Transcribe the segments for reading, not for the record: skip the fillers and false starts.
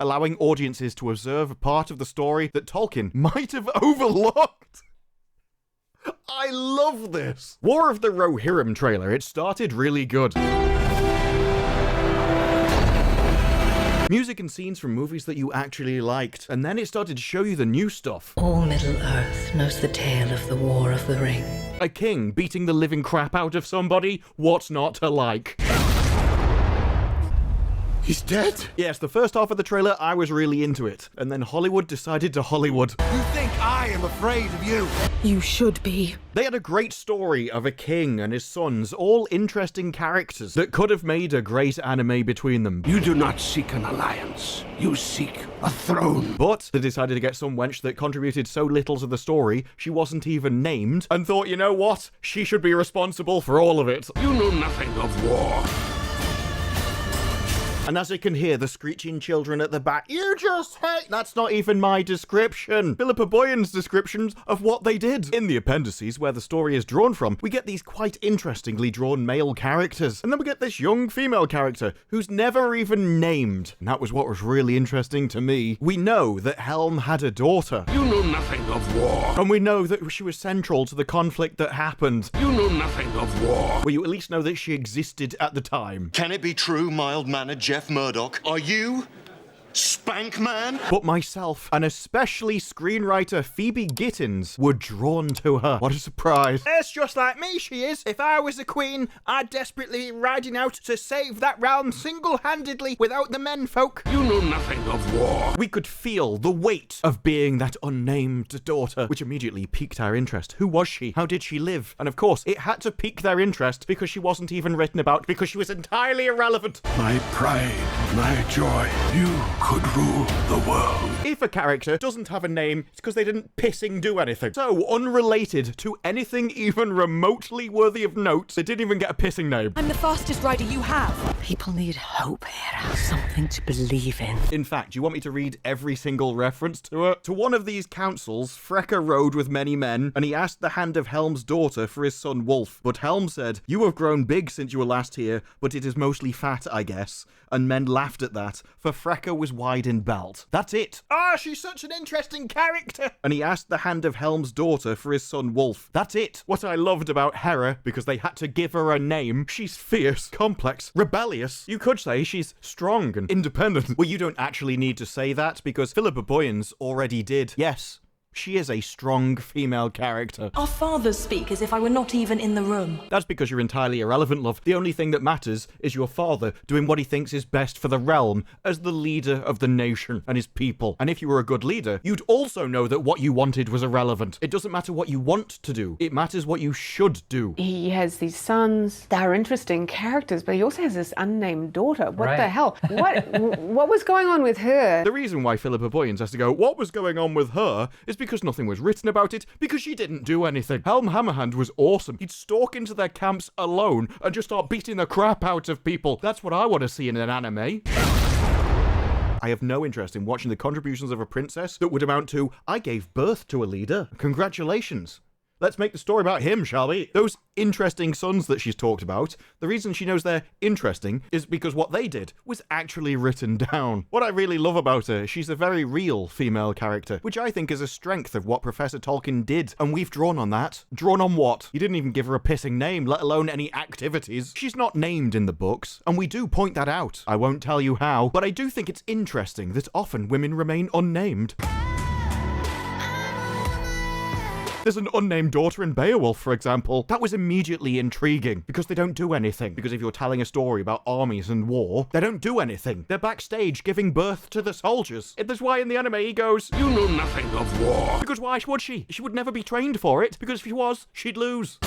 allowing audiences to observe a part of the story that Tolkien might have overlooked. I love this! War of the Rohirrim trailer, it started really good. Music and scenes from movies that you actually liked, and then it started to show you the new stuff. All Middle-earth knows the tale of the War of the Ring. A king beating the living crap out of somebody, what's not to like? He's dead? Yes, the first half of the trailer, I was really into it. And then Hollywood decided to Hollywood. You think I am afraid of you? You should be. They had a great story of a king and his sons, all interesting characters that could have made a great anime between them. You do not seek an alliance. You seek a throne. But they decided to get some wench that contributed so little to the story, she wasn't even named, and thought, you know what? She should be responsible for all of it. You know nothing of war. And as you can hear the screeching children at the back, you just hate... That's not even my description. Philippa Boyan's descriptions of what they did. In the appendices, where the story is drawn from, we get these quite interestingly drawn male characters. And then we get this young female character, who's never even named. And that was what was really interesting to me. We know that Helm had a daughter. You know nothing of war. And we know that she was central to the conflict that happened. You know nothing of war. Well, you at least know that she existed at the time. Can it be true, mild-mannered Jeff Murdoch? Are you Spank Man? But myself, and especially screenwriter Phoebe Gittins, were drawn to her. What a surprise. It's just like me, she is. If I was a queen, I'd desperately be riding out to save that realm single-handedly without the menfolk. You know nothing of war. We could feel the weight of being that unnamed daughter, which immediately piqued our interest. Who was she? How did she live? And of course, it had to pique their interest because she wasn't even written about, because she was entirely irrelevant. My pride, my joy. You could rule the world. If a character doesn't have a name, it's because they didn't pissing do anything. So, unrelated to anything even remotely worthy of note, they didn't even get a pissing name. I'm the fastest rider you have. People need hope here, something to believe in. In fact, do you want me to read every single reference to her? To one of these councils, Freka rode with many men, and he asked the hand of Helm's daughter for his son Wolf. But Helm said, "You have grown big since you were last here, but it is mostly fat, I guess." And men laughed at that, for Freka was wide in belt. That's it. Ah, she's such an interesting character. And he asked the hand of Helm's daughter for his son Wolf. That's it. What I loved about Hera, because they had to give her a name, she's fierce, complex, rebellious. You could say she's strong and independent. Well, you don't actually need to say that, because Philippa Boyens already did. Yes. She is a strong female character. Our fathers speak as if I were not even in the room. That's because you're entirely irrelevant, love. The only thing that matters is your father doing what he thinks is best for the realm as the leader of the nation and his people. And if you were a good leader, you'd also know that what you wanted was irrelevant. It doesn't matter what you want to do. It matters what you should do. He has these sons. They're interesting characters, but he also has this unnamed daughter. What the hell? What was going on with her? The reason why Philippa Boyens has to go, what was going on with her, is because nothing was written about it, because she didn't do anything. Helm Hammerhand was awesome. He'd stalk into their camps alone and just start beating the crap out of people. That's what I want to see in an anime. I have no interest in watching the contributions of a princess that would amount to, I gave birth to a leader. Congratulations. Let's make the story about him, shall we? Those interesting sons that she's talked about, the reason she knows they're interesting is because what they did was actually written down. What I really love about her, she's a very real female character, which I think is a strength of what Professor Tolkien did, and we've drawn on that. Drawn on what? You didn't even give her a pissing name, let alone any activities. She's not named in the books, and we do point that out. I won't tell you how, but I do think it's interesting that often women remain unnamed. There's an unnamed daughter in Beowulf, for example. That was immediately intriguing, because they don't do anything. Because if you're telling a story about armies and war, they don't do anything. They're backstage giving birth to the soldiers. That's why in the anime he goes, You know nothing of war. Because why would she? She would never be trained for it, because if she was, she'd lose.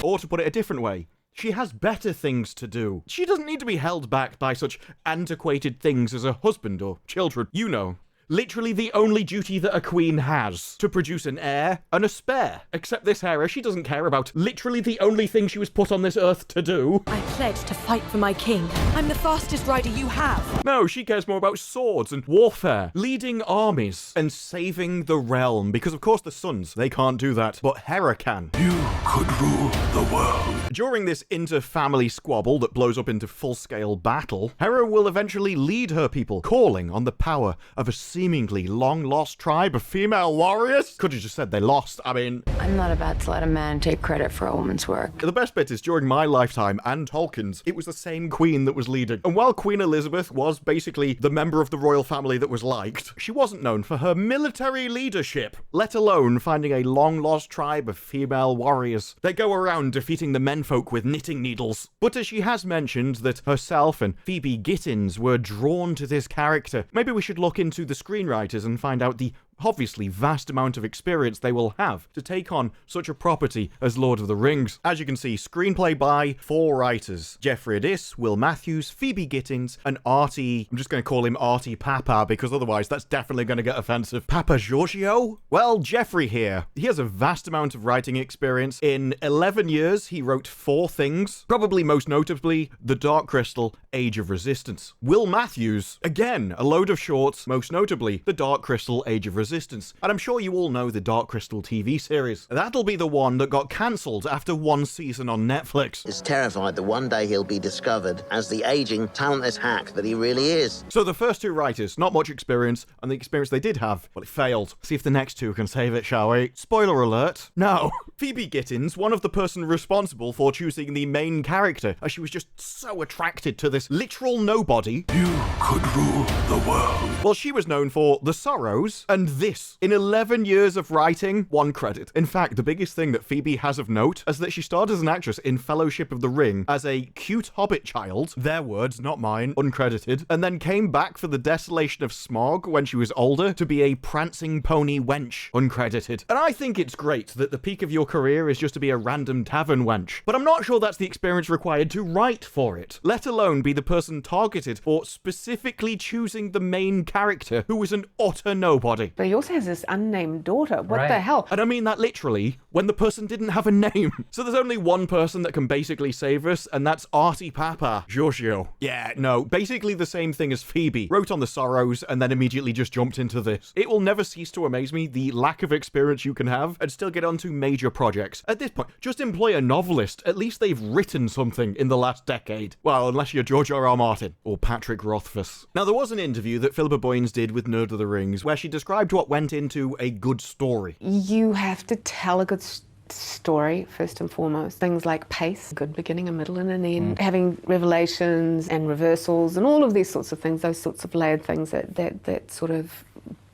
Or to put it a different way, she has better things to do. She doesn't need to be held back by such antiquated things as a husband or children. You know. literally the only duty that a queen has, to produce an heir and a spare. Except this Hera, she doesn't care about literally the only thing she was put on this earth to do. I pledge to fight for my king. I'm the fastest rider you have. No, she cares more about swords and warfare, leading armies, and saving the realm. Because of course the sons, they can't do that, but Hera can. You could rule the world. During this inter-family squabble that blows up into full-scale battle, Hera will eventually lead her people, calling on the power of a seemingly long-lost tribe of female warriors. Could have just said they lost. I mean, I'm not about to let a man take credit for a woman's work. the best bit is during my lifetime and Tolkien's, it was the same queen that was leading. And while Queen Elizabeth was basically the member of the royal family that was liked, she wasn't known for her military leadership, let alone finding a long-lost tribe of female warriors. They go around defeating the menfolk with knitting needles. But as she has mentioned that herself and Phoebe Gittins were drawn to this character, maybe we should look into the screenwriters and find out the obviously vast amount of experience they will have to take on such a property as Lord of the Rings. As you can see, screenplay by 4 writers: Jeffrey Addis, Will Matthews, Phoebe Gittins, and Artie, I'm just going to call him Artie Papa because otherwise that's definitely going to get offensive. Papa Giorgio? Well, Jeffrey here, he has a vast amount of writing experience. In 11 years, he wrote 4 things, probably most notably The Dark Crystal, Age of Resistance. Will Matthews, again, a load of shorts, most notably The Dark Crystal, Age of Resistance. And I'm sure you all know the Dark Crystal TV series. That'll be the one that got cancelled after 1 season on Netflix. Is terrified that one day he'll be discovered as the aging, talentless hack that he really is. So the first 2 writers, not much experience, and the experience they did have, well, it failed. See if the next 2 can save it, shall we? Spoiler alert. No. Phoebe Gittins, one of the person responsible for choosing the main character, as she was just so attracted to this literal nobody. You could rule the world. Well, she was known for The Sorrows and this. In 11 years of writing, 1 credit. In fact, the biggest thing that Phoebe has of note is that she starred as an actress in Fellowship of the Ring as a cute hobbit child, their words, not mine, uncredited, and then came back for The Desolation of Smaug when she was older to be a prancing pony wench, uncredited. And I think it's great that the peak of your career is just to be a random tavern wench, but I'm not sure that's the experience required to write for it, let alone be the person targeted for specifically choosing the main character who was an utter nobody. But he also has this unnamed daughter. What the hell? And I mean that literally, when the person didn't have a name. So there's only one person that can basically save us, and that's Artie Papa Giorgio. Yeah, no, basically the same thing as Phoebe. Wrote on The Sorrows, and then immediately just jumped into this. It will never cease to amaze me the lack of experience you can have and still get onto major projects. At this point, just employ a novelist. At least they've written something in the last decade. Well, unless you're George R.R. Martin or Patrick Rothfuss. Now, there was an interview that Philippa Boyens did with Nerd of the Rings where she described what went into a good story. You have to tell a good story first and foremost. Things like pace, good beginning, a middle, and an end. Having revelations and reversals and all of these sorts of things, those sorts of layered things that sort of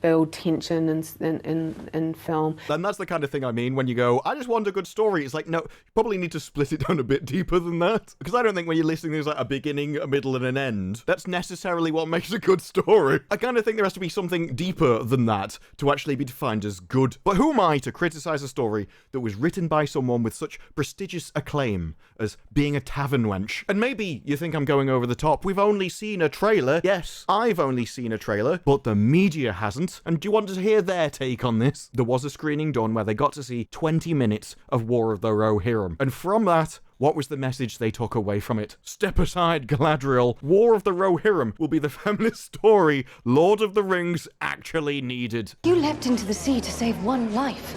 build tension in film. And that's the kind of thing I mean when you go, I just want a good story. It's like, no, you probably need to split it down a bit deeper than that. Because I don't think when you're listening there's like a beginning, a middle, and an end, that's necessarily what makes a good story. I kind of think there has to be something deeper than that to actually be defined as good. But who am I to criticize a story that was written by someone with such prestigious acclaim as being a tavern wench? And maybe you think I'm going over the top. We've only seen a trailer. Yes, I've only seen a trailer, but the media hasn't. And do you want to hear their take on this? There was a screening done where they got to see 20 minutes of War of the Rohirrim. And from that, what was the message they took away from it? Step aside, Galadriel. War of the Rohirrim will be the feminist story Lord of the Rings actually needed. You leapt into the sea to save one life.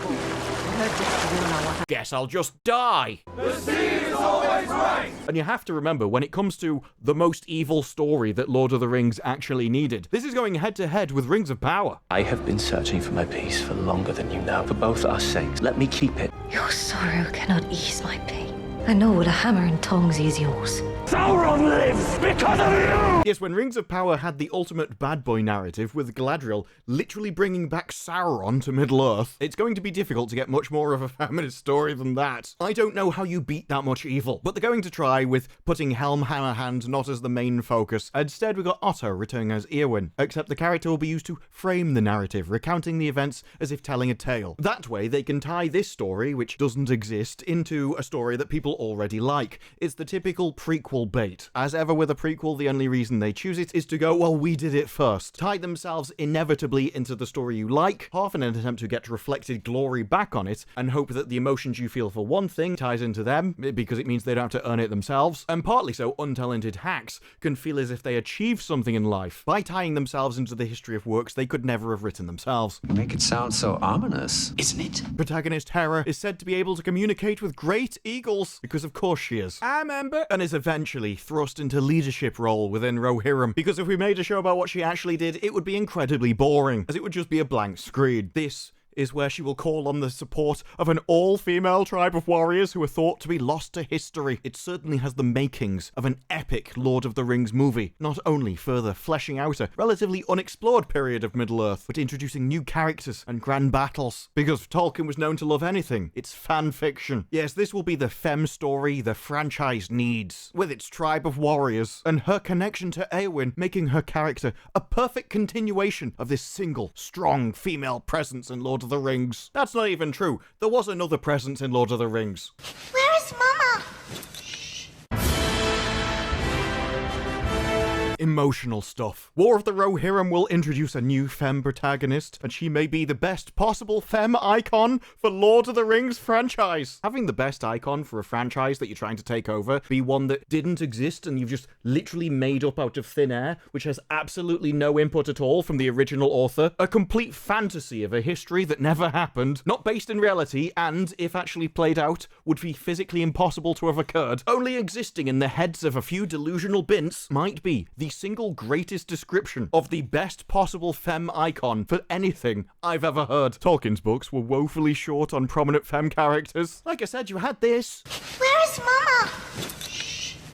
Guess I'll just die. The sea is always right. And you have to remember, when it comes to the most evil story that Lord of the Rings actually needed, this is going head to head with Rings of Power. I have been searching for my peace for longer than you know. For both our sakes, let me keep it. Your sorrow cannot ease my pain. I know what a hammer and tongs is yours. Sauron lives because of you! Yes, when Rings of Power had the ultimate bad boy narrative with Galadriel literally bringing back Sauron to Middle-earth, it's going to be difficult to get much more of a feminist story than that. I don't know how you beat that much evil, but they're going to try with putting Helm Hammerhand not as the main focus. Instead, we've got Otto returning as Éowyn, except the character will be used to frame the narrative, recounting the events as if telling a tale. That way, they can tie this story, which doesn't exist, into a story that people already like. It's the typical prequel prequel bait. As ever with a prequel, the only reason they choose it is to go, well, we did it first. Tie themselves inevitably into the story you like, half in an attempt to get reflected glory back on it, and hope that the emotions you feel for one thing ties into them, because it means they don't have to earn it themselves, and partly so untalented hacks can feel as if they achieved something in life by tying themselves into the history of works they could never have written themselves. You make it sound so ominous, isn't it? Protagonist Hera is said to be able to communicate with great eagles, because of course she is. I remember. And is eventually thrust into leadership role within Rohirrim, because if we made a show about what she actually did, it would be incredibly boring, as it would just be a blank screen. This is where she will call on the support of an all-female tribe of warriors who are thought to be lost to history. It certainly has the makings of an epic Lord of the Rings movie, not only further fleshing out a relatively unexplored period of Middle-earth, but introducing new characters and grand battles. Because Tolkien was known to love anything, it's fan fiction. Yes, this will be the femme story the franchise needs, with its tribe of warriors, and her connection to Éowyn making her character a perfect continuation of this single, strong female presence in Lord of the Rings. That's not even true. There was another presence in Lord of the Rings. Where is Mama? Emotional stuff. War of the Rohirrim will introduce a new femme protagonist, and she may be the best possible femme icon for Lord of the Rings franchise. Having the best icon for a franchise that you're trying to take over be one that didn't exist and you've just literally made up out of thin air, which has absolutely no input at all from the original author, a complete fantasy of a history that never happened, not based in reality, and, if actually played out, would be physically impossible to have occurred, only existing in the heads of a few delusional bints, might be the single greatest description of the best possible femme icon for anything I've ever heard. Tolkien's books were woefully short on prominent femme characters. Like I said, you had this. Where is Mama?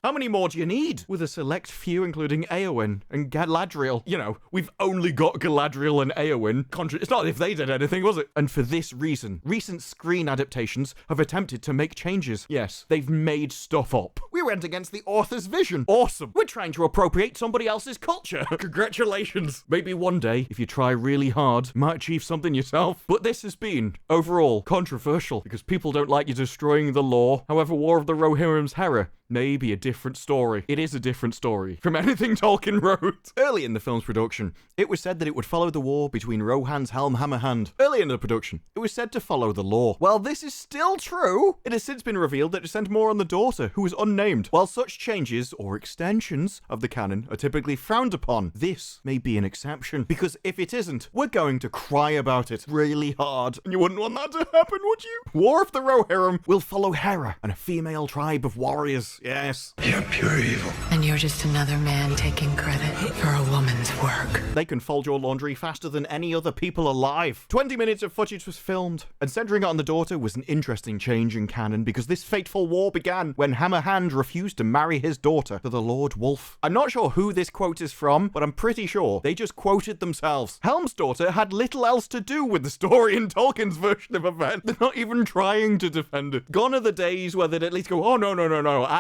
How many more do you need? With a select few, including Éowyn and Galadriel. You know, we've only got Galadriel and Éowyn. It's not as if they did anything, was it? And for this reason, recent screen adaptations have attempted to make changes. Yes, they've made stuff up. We went against the author's vision. Awesome. We're trying to appropriate somebody else's culture. Congratulations. Maybe one day, if you try really hard, you might achieve something yourself. But this has been, overall, controversial because people don't like you destroying the lore. However, War of the Rohirrim's Hera may be a different story. It is a different story from anything Tolkien wrote. Early in the film's production, it was said that it would follow the war between Rohan's Helm Hammerhand. Early in the production, it was said to follow the lore. Well, this is still true. It has since been revealed that it centered more on the daughter, who is unnamed. While such changes or extensions of the canon are typically frowned upon, this may be an exception, because if it isn't, we're going to cry about it really hard, and you wouldn't want that to happen, would you? War of the Rohirrim will follow Hera and a female tribe of warriors. Yes. You're pure evil. And you're just another man taking credit for a woman's work. They can fold your laundry faster than any other people alive. 20 minutes of footage was filmed, and centering it on the daughter was an interesting change in canon because this fateful war began when Hammerhand refused to marry his daughter to the Lord Wolf. I'm not sure who this quote is from, but I'm pretty sure they just quoted themselves. Helm's daughter had little else to do with the story in Tolkien's version of events. They're not even trying to defend it. Gone are the days where they'd at least go, oh, no.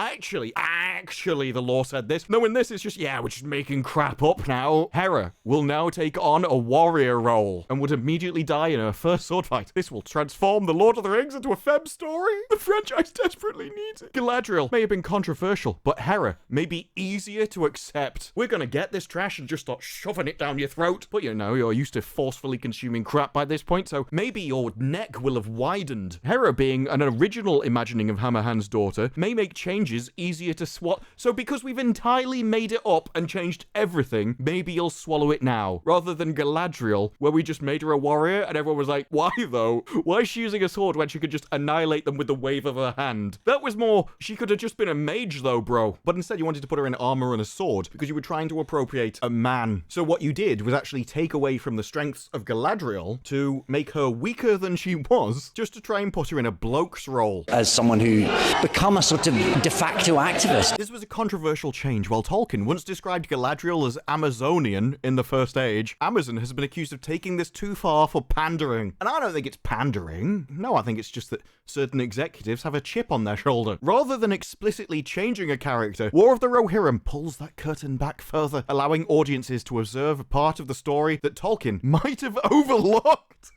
Actually, the lore said this. No, in this, it's just, yeah, we're just making crap up now. Hera will now take on a warrior role and would immediately die in her first sword fight. This will transform The Lord of the Rings into a femme story. The franchise desperately needs it. Galadriel may have been controversial, but Hera may be easier to accept. We're gonna get this trash and just start shoving it down your throat. But you know, you're used to forcefully consuming crap by this point, so maybe your neck will have widened. Hera being an original imagining of Hammerhand's daughter may make changes easier to swallow. So because we've entirely made it up and changed everything, maybe you'll swallow it now. Rather than Galadriel, where we just made her a warrior and everyone was like, why though? Why is she using a sword when she could just annihilate them with the wave of her hand? That was more, she could have just been a mage though, bro. But instead you wanted to put her in armor and a sword because you were trying to appropriate a man. So what you did was actually take away from the strengths of Galadriel to make her weaker than she was, just to try and put her in a bloke's role. As someone who become a sort of de facto activist. This was a controversial change. While Tolkien once described Galadriel as Amazonian in the First Age, Amazon has been accused of taking this too far for pandering. And I don't think it's pandering. No, I think it's just that certain executives have a chip on their shoulder. Rather than explicitly changing a character, War of the Rohirrim pulls that curtain back further, allowing audiences to observe a part of the story that Tolkien might have overlooked.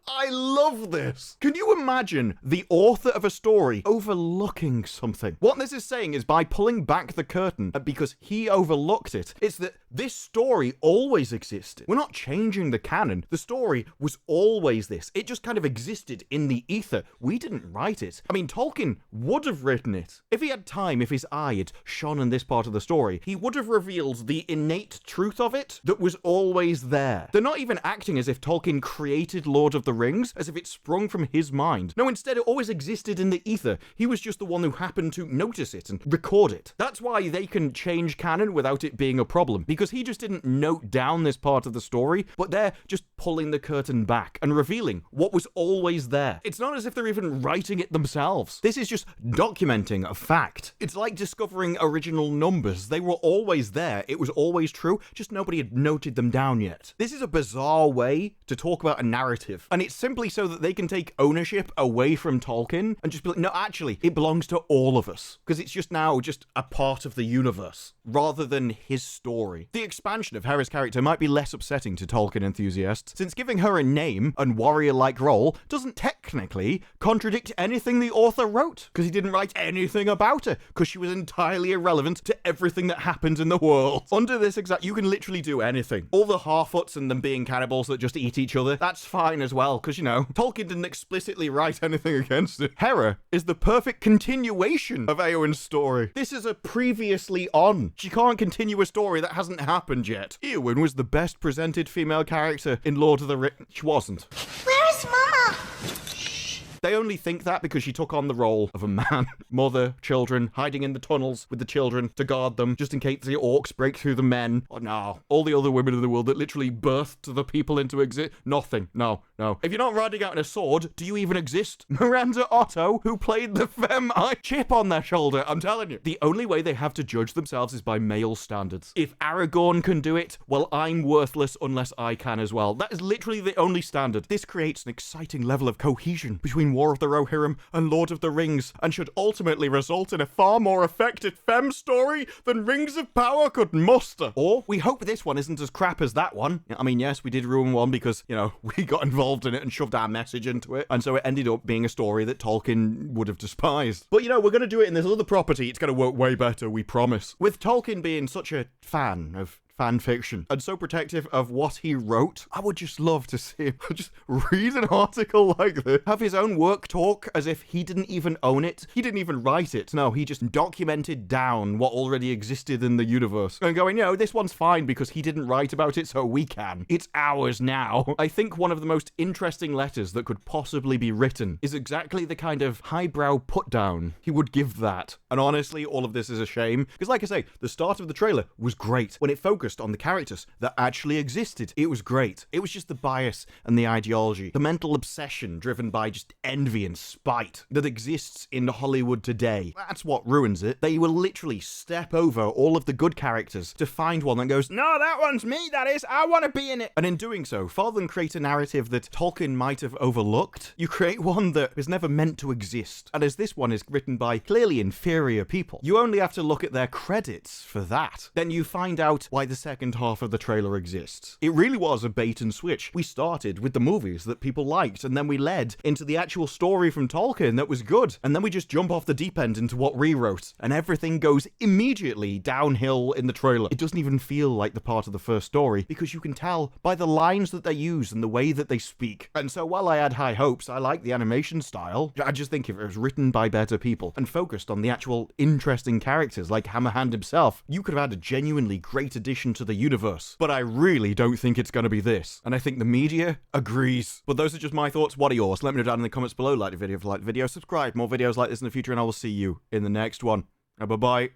I love this. Can you imagine the author of a story overlooking something? What this is saying is by pulling back the curtain, because he overlooked it, it's that this story always existed. We're not changing the canon. The story was always this. It just kind of existed in the ether. We didn't write it. I mean, Tolkien would have written it. If he had time, if his eye had shone in this part of the story, he would have revealed the innate truth of it that was always there. They're not even acting as if Tolkien created Lord of the Rings, as if it sprung from his mind. No, instead it always existed in the ether. He was just the one who happened to notice it and record it. That's why they can change canon without it being a problem, because he just didn't note down this part of the story, but they're just pulling the curtain back and revealing what was always there. It's not as if they're even writing it themselves. This is just documenting a fact. It's like discovering original numbers. They were always there. It was always true, just nobody had noted them down yet. This is a bizarre way to talk about a narrative, and it's simply so that they can take ownership away from Tolkien and just be like, no, actually, it belongs to all of us, because it's just now just a part of the universe, rather than his story. The expansion of Hera's character might be less upsetting to Tolkien enthusiasts, since giving her a name and warrior-like role doesn't technically contradict anything the author wrote, because he didn't write anything about her, because she was entirely irrelevant to everything that happens in the world. Under this you can literally do anything. All the Harfoots and them being cannibals that just eat each other, that's fine as well, because, you know, Tolkien didn't explicitly write anything against it. Hera is the perfect continuation of Éowyn's story. This is a previously on. She can't continue a story that hasn't happened yet. Éowyn was the best presented female character in Lord of the Rings. She wasn't. Where is Mama? They only think that because she took on the role of a man. Mother, children, hiding in the tunnels with the children to guard them, just in case the orcs break through the men. Oh, no. All the other women in the world that literally birthed the people into existence. Nothing. No. If you're not riding out in a sword, do you even exist? Miranda Otto, who played the femme, chip on their shoulder, I'm telling you. The only way they have to judge themselves is by male standards. If Aragorn can do it, well, I'm worthless unless I can as well. That is literally the only standard. This creates an exciting level of cohesion between War of the Rohirrim and Lord of the Rings, and should ultimately result in a far more effective femme story than Rings of Power could muster. Or we hope this one isn't as crap as that one. I mean, yes, we did ruin one because, you know, we got involved in it and shoved our message into it, and so it ended up being a story that Tolkien would have despised. But, you know, we're going to do it in this other property. It's going to work way better, we promise. With Tolkien being such a fan of fan fiction and so protective of what he wrote, I would just love to see him just read an article like this, have his own work talk as if he didn't even own it. He didn't even write it. No, he just documented down what already existed in the universe and going, you know, this one's fine because he didn't write about it, so we can. It's ours now. I think one of the most interesting letters that could possibly be written is exactly the kind of highbrow put down he would give that. And honestly, all of this is a shame because, like I say, the start of the trailer was great when it focused on the characters that actually existed. It was great. It was just the bias and the ideology, the mental obsession driven by just envy and spite that exists in Hollywood today. That's what ruins it. They will literally step over all of the good characters to find one that goes, no, that one's me, that is, I want to be in it. And in doing so, rather than create a narrative that Tolkien might have overlooked, you create one that is never meant to exist. And as this one is written by clearly inferior people, you only have to look at their credits for that. Then you find out why the second half of the trailer exists. It really was a bait and switch. We started with the movies that people liked, and then we led into the actual story from Tolkien that was good, and then we just jump off the deep end into what rewrote, and everything goes immediately downhill in the trailer. It doesn't even feel like the part of the first story, because you can tell by the lines that they use and the way that they speak. And so while I had high hopes, I like the animation style. I just think if it was written by better people and focused on the actual interesting characters like Hammerhand himself, you could have had a genuinely great addition to the universe. But I really don't think it's going to be this. And I think the media agrees. But those are just my thoughts. What are yours? Let me know down in the comments below. Like the video if you like the video. Subscribe. More videos like this in the future, and I will see you in the next one. Bye-bye.